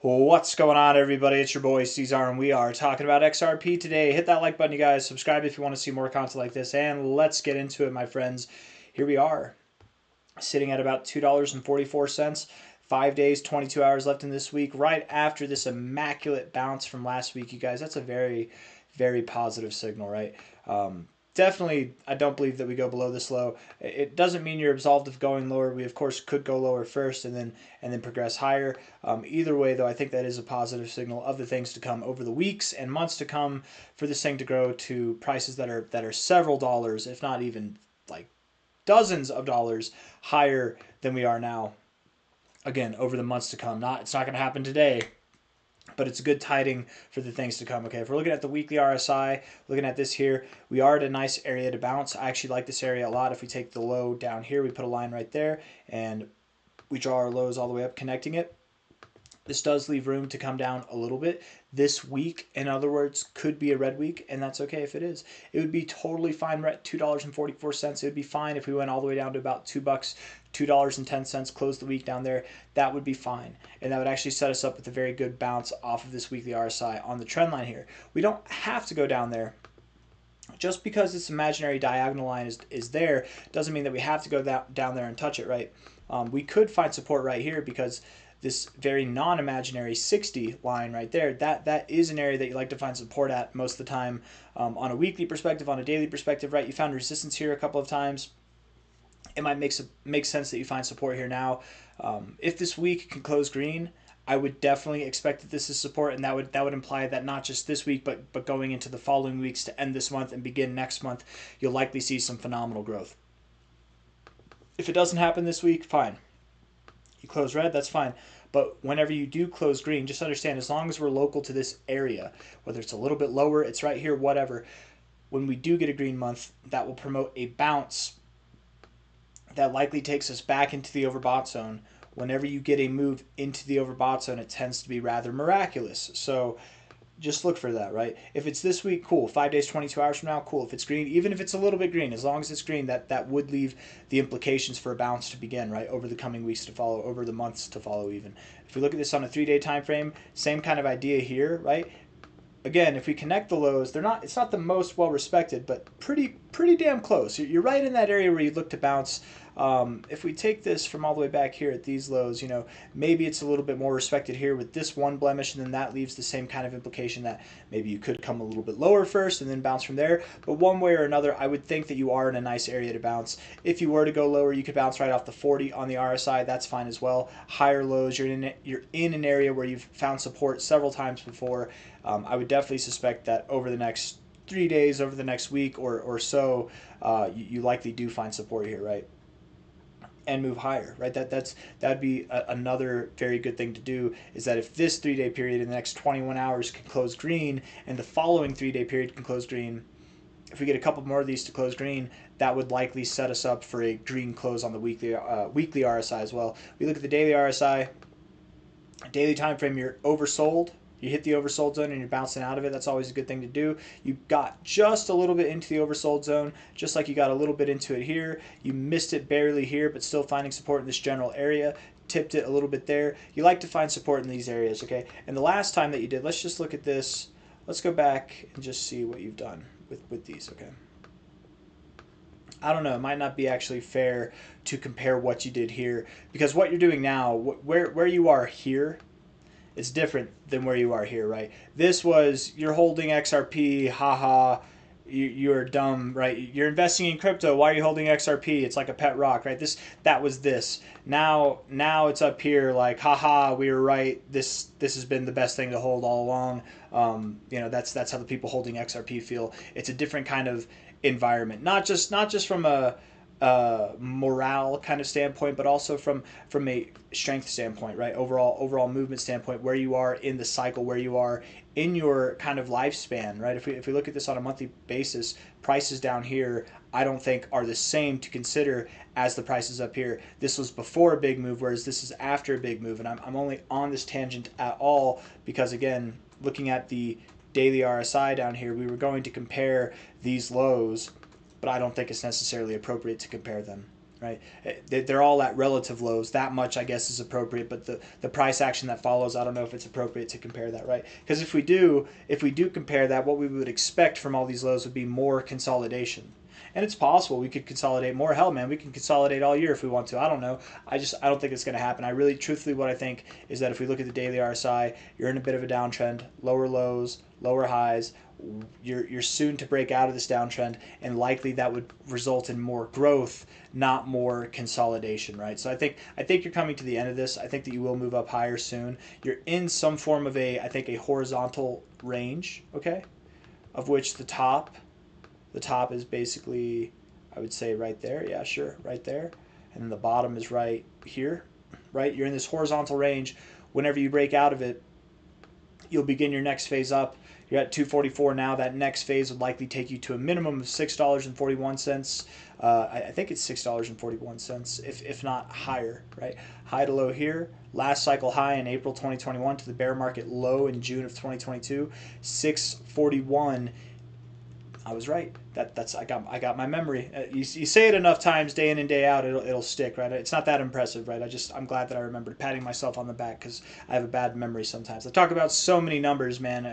What's going on, everybody? It's your boy C-Zar, and we are talking about XRP today. Hit that like button, you guys. Subscribe if you want to see more content like this, and let's get into it, my friends. Here we are, sitting at about $2.44. 5 days, 22 hours left in this week, right after this immaculate bounce from last week, you guys. That's a very, very positive signal, right? Definitely, I don't believe that we go below this low. It doesn't mean you're absolved of going lower. We, of course, could go lower first and then progress higher. Either way, though, I think that is a positive signal of the things to come over the weeks and months to come for this thing to grow to prices that are several dollars, if not even like dozens of dollars higher than we are now. Again, over the months to come. It's not going to happen today, but it's a good tiding for the things to come. Okay, if we're looking at the weekly RSI, looking at this here, we are at a nice area to bounce. I actually like this area a lot. If we take the low down here, we put a line right there, and we draw our lows all the way up, connecting it. This does leave room to come down a little bit. This week, in other words, could be a red week, and that's okay if it is. It would be totally fine. We're at $2.44. It would be fine if we went all the way down to about $2, $2.10, close the week down there. That would be fine, and that would actually set us up with a very good bounce off of this weekly RSI on the trend line here. We don't have to go down there. Just because this imaginary diagonal line is there doesn't mean that we have to go down there and touch it, right? We could find support right here because this very non-imaginary 60 line right there, that is an area that you like to find support at most of the time, on a weekly perspective, on a daily perspective, right? You found resistance here a couple of times. It might make sense that you find support here now. If this week can close green, I would definitely expect that this is support, and that would imply that not just this week, but going into the following weeks to end this month and begin next month, you'll likely see some phenomenal growth. If it doesn't happen this week, fine. You close red, that's fine. But whenever you do close green, just understand, as long as we're local to this area, whether it's a little bit lower, it's right here, whatever, when we do get a green month, that will promote a bounce that likely takes us back into the overbought zone. Whenever you get a move into the overbought zone, it tends to be rather miraculous. So just look for that, right? If it's this week, cool. 5 days, 22 hours from now, cool. If it's green, even if it's a little bit green, as long as it's green, that would leave the implications for a bounce to begin, right? Over the coming weeks to follow, over the months to follow even. If we look at this on a 3-day time frame, same kind of idea here, right? Again, if we connect the lows, it's not the most well respected, but pretty damn close. You're right in that area where you look to bounce. If we take this from all the way back here at these lows, maybe it's a little bit more respected here with this one blemish, and then that leaves the same kind of implication that maybe you could come a little bit lower first and then bounce from there. But one way or another, I would think that you are in a nice area to bounce. If you were to go lower, you could bounce right off the 40 on the RSI. That's fine as well. Higher lows, you're in an area where you've found support several times before. I would definitely suspect that over the next 3 days, over the next week or so, you likely do find support here, right? And move higher, right? That'd be another very good thing to do, is that if this 3-day period in the next 21 hours can close green, and the following 3-day period can close green, if we get a couple more of these to close green, that would likely set us up for a green close on the weekly RSI as well. We look at the daily RSI, daily time frame, you're oversold. You hit the oversold zone and you're bouncing out of it. That's always a good thing to do. You got just a little bit into the oversold zone, just like you got a little bit into it here. You missed it barely here, but still finding support in this general area. Tipped it a little bit there. You like to find support in these areas, okay? And the last time that you did, let's just look at this. Let's go back and just see what you've done with these, okay? I don't know, it might not be actually fair to compare what you did here, because what you're doing now, where you are here, it's different than where you are here, right? This was, you're holding XRP, haha, you're dumb, right? You're investing in crypto, why are you holding XRP? It's like a pet rock, right? That was this. Now it's up here like, haha, we were right. This has been the best thing to hold all along. That's how the people holding XRP feel. It's a different kind of environment, not just from a morale kind of standpoint, but also from a strength standpoint, right? Overall movement standpoint, where you are in the cycle, where you are in your kind of lifespan, right? If we look at this on a monthly basis, prices down here I don't think are the same to consider as the prices up here. This was before a big move, whereas this is after a big move, and I'm only on this tangent at all because, again, looking at the daily RSI down here, we were going to compare these lows, but I don't think it's necessarily appropriate to compare them. right? They're all at relative lows. That much, I guess, is appropriate, but the price action that follows, I don't know if it's appropriate to compare that, right? Because if we do compare that, what we would expect from all these lows would be more consolidation. And it's possible we could consolidate more. Hell, man, we can consolidate all year if we want to. I don't know. I don't think it's going to happen. I really, truthfully, what I think is that if we look at the daily RSI, you're in a bit of a downtrend, lower lows, lower highs. You're soon to break out of this downtrend, and likely that would result in more growth, not more consolidation, right? So I think you're coming to the end of this. I think that you will move up higher soon. You're in some form of a horizontal range, okay, of which the top is basically, I would say, right there. Yeah, sure, right there. And then the bottom is right here, right? You're in this horizontal range. Whenever you break out of it, you'll begin your next phase up. You're at 244 now. That next phase would likely take you to a minimum of $6.41. I think it's $6.41, if not higher, right? High to low here. Last cycle high in April 2021 to the bear market low in June of 2022, 641. I was right. I got my memory. You say it enough times, day in and day out, it'll stick, right? It's not that impressive, right? I'm glad that I remembered, patting myself on the back because I have a bad memory sometimes. I talk about so many numbers, man.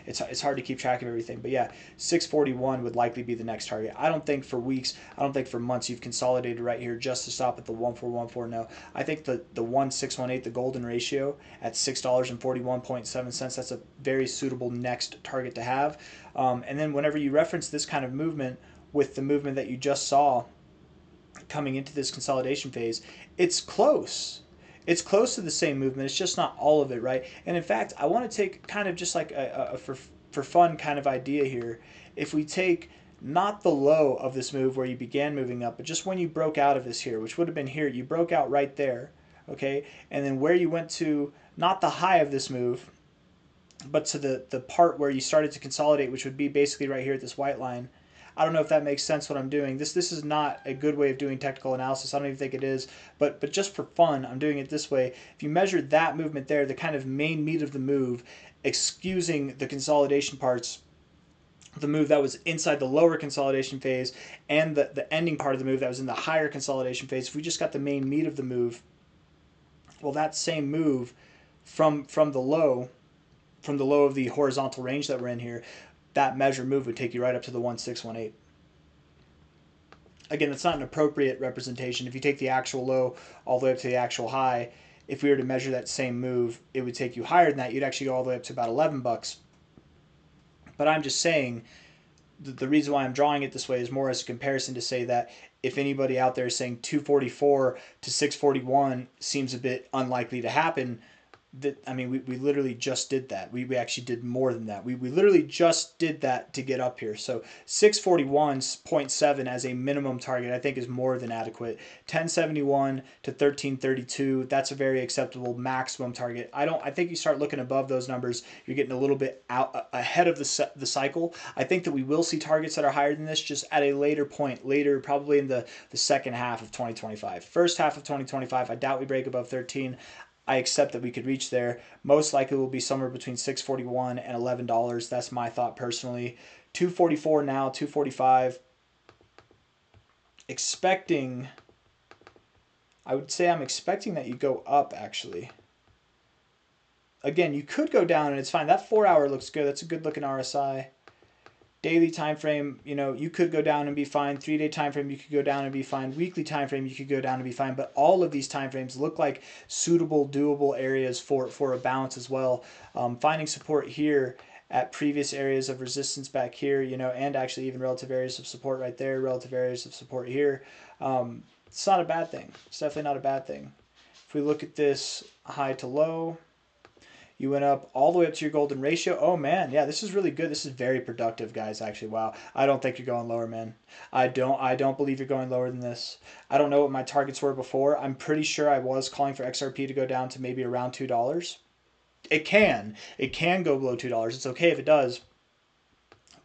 It's hard to keep track of everything. But yeah, 641 would likely be the next target. I don't think for weeks, I don't think for months you've consolidated right here just to stop at the 1414. No, I think the 1618, the golden ratio at $6.41.7. That's a very suitable next target to have. And then whenever you reference this kind of movement with the movement that you just saw coming into this consolidation phase, it's close. It's close to the same movement. It's just not all of it, right? And in fact, I want to take kind of just like a for fun kind of idea here. If we take not the low of this move where you began moving up, but just when you broke out of this here, which would have been here, you broke out right there, okay? And then where you went to, not the high of this move, but to the part where you started to consolidate, which would be basically right here at this white line. I don't know if that makes sense what I'm doing. This is not a good way of doing technical analysis. I don't even think it is. But just for fun, I'm doing it this way. If you measure that movement there, the kind of main meat of the move, excusing the consolidation parts, the move that was inside the lower consolidation phase and the ending part of the move that was in the higher consolidation phase, if we just got the main meat of the move, well, that same move from the low of the horizontal range that we're in here, that measure move would take you right up to the 1618. Again, that's not an appropriate representation. If you take the actual low all the way up to the actual high, if we were to measure that same move, it would take you higher than that. You'd actually go all the way up to about $11. But I'm just saying, the reason why I'm drawing it this way is more as a comparison to say that if anybody out there is saying 244 to 641 seems a bit unlikely to happen, we literally just did that. We actually did more than that. We literally just did that to get up here. So 641.7 as a minimum target, I think, is more than adequate. 1071 to 1332, that's a very acceptable maximum target. I think you start looking above those numbers, you're getting a little bit out ahead of the cycle. I think that we will see targets that are higher than this, just at a later point, probably in the second half of 2025. First half of 2025, I doubt we break above 13. I accept that we could reach there. Most likely will be somewhere between $6.41 and $11. That's my thought personally. 244 now, 245. I'm expecting that you go up, actually. Again, you could go down and it's fine. That 4 hour looks good. That's a good looking RSI. Daily time frame, you could go down and be fine. 3-day time frame, you could go down and be fine. Weekly time frame, you could go down and be fine. But all of these time frames look like suitable, doable areas for a bounce as well. Finding support here at previous areas of resistance back here, and actually even relative areas of support right there, relative areas of support here. It's not a bad thing. It's definitely not a bad thing. If we look at this high to low, you went up all the way up to your golden ratio. Oh, man. Yeah, this is really good. This is very productive, guys, actually. Wow. I don't think you're going lower, man. I don't believe you're going lower than this. I don't know what my targets were before. I'm pretty sure I was calling for XRP to go down to maybe around $2. It can go below $2. It's okay if it does.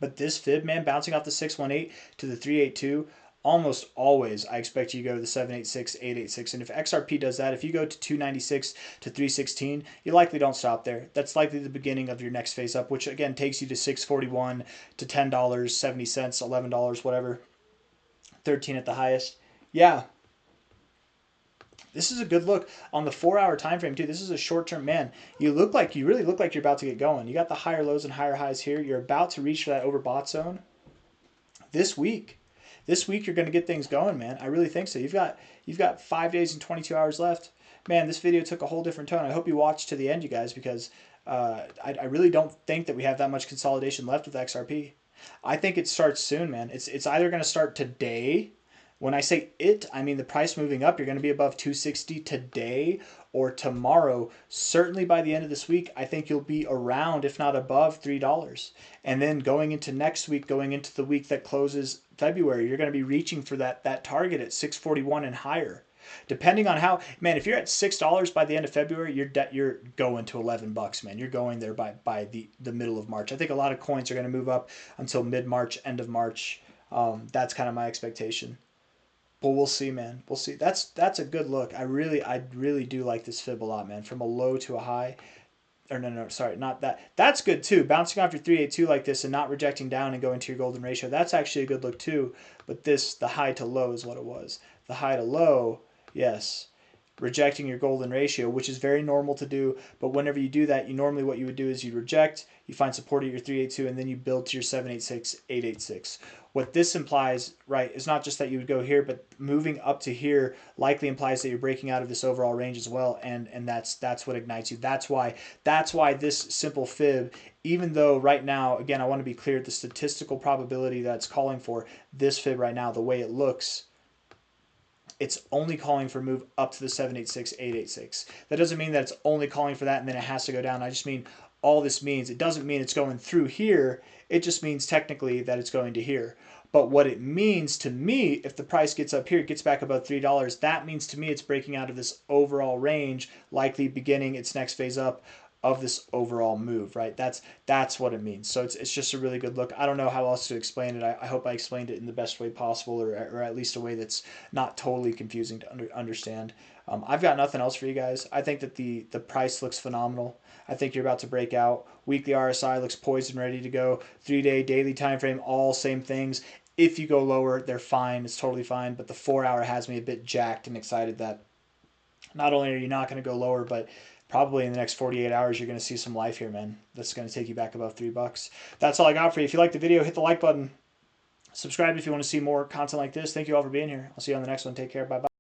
But this fib, man, bouncing off the 618 to the 382, almost always I expect you to go to the 786, 886. And if XRP does that, if you go to 296 to 316, you likely don't stop there. That's likely the beginning of your next phase up, which again takes you to 641 to $10, 70 cents, $11, whatever, 13 at the highest. Yeah, This is a good look on the 4-hour time frame too. This is a short-term, man. You really look like you're about to get going. You got the higher lows and higher highs here. You're about to reach for that overbought zone this week. This week you're going to get things going, man. I really think so. You've got 5 days and 22 hours left. Man, this video took a whole different tone. I hope you watched to the end, you guys, because I really don't think that we have that much consolidation left with XRP. I think it starts soon, man. It's either going to start today. When I say it, I mean the price moving up. You're going to be above 260 today or tomorrow. Certainly by the end of this week, I think you'll be around, if not above, $3. And then going into next week, going into the week that closes February, you're going to be reaching for that target at 641 and higher. Depending on how, man, if you're at $6 by the end of February, you're going to $11, man. You're going there by the middle of March. I think a lot of coins are going to move up until mid-March, end of March. That's kind of my expectation. But we'll see, man. We'll see. That's a good look. I really do like this fib a lot, man. From a low to a high. Or no, sorry, not that. That's good too. Bouncing off your 382 like this and not rejecting down and going to your golden ratio. That's actually a good look too. But this, the high to low is what it was. The high to low, yes. Rejecting your golden ratio, which is very normal to do. But whenever you do that, normally what you would do is you reject, you find support at your 382, and then you build to your 786, 886. What this implies, right, is not just that you would go here, but moving up to here likely implies that you're breaking out of this overall range as well, and that's what ignites you. That's why this simple fib, even though right now, again, I want to be clear, the statistical probability that's calling for this fib right now, the way it looks, it's only calling for move up to the 786, 886. That doesn't mean that it's only calling for that and then it has to go down. I just mean all this means, it doesn't mean it's going through here. It just means technically that it's going to here. But what it means to me, if the price gets up here, it gets back above $3, that means to me it's breaking out of this overall range, likely beginning its next phase up of this overall move, right? That's what it means. So it's just a really good look. I don't know how else to explain it. I hope I explained it in the best way possible, or at least a way that's not totally confusing to understand. I've got nothing else for you guys. I think that the price looks phenomenal. I think you're about to break out. Weekly RSI looks poised and ready to go. 3-day, daily time frame, all same things. If you go lower, they're fine. It's totally fine. But the 4-hour has me a bit jacked and excited that not only are you not going to go lower, but probably in the next 48 hours, you're going to see some life here, man. That's going to take you back above $3. That's all I got for you. If you like the video, hit the like button. Subscribe if you want to see more content like this. Thank you all for being here. I'll see you on the next one. Take care. Bye-bye.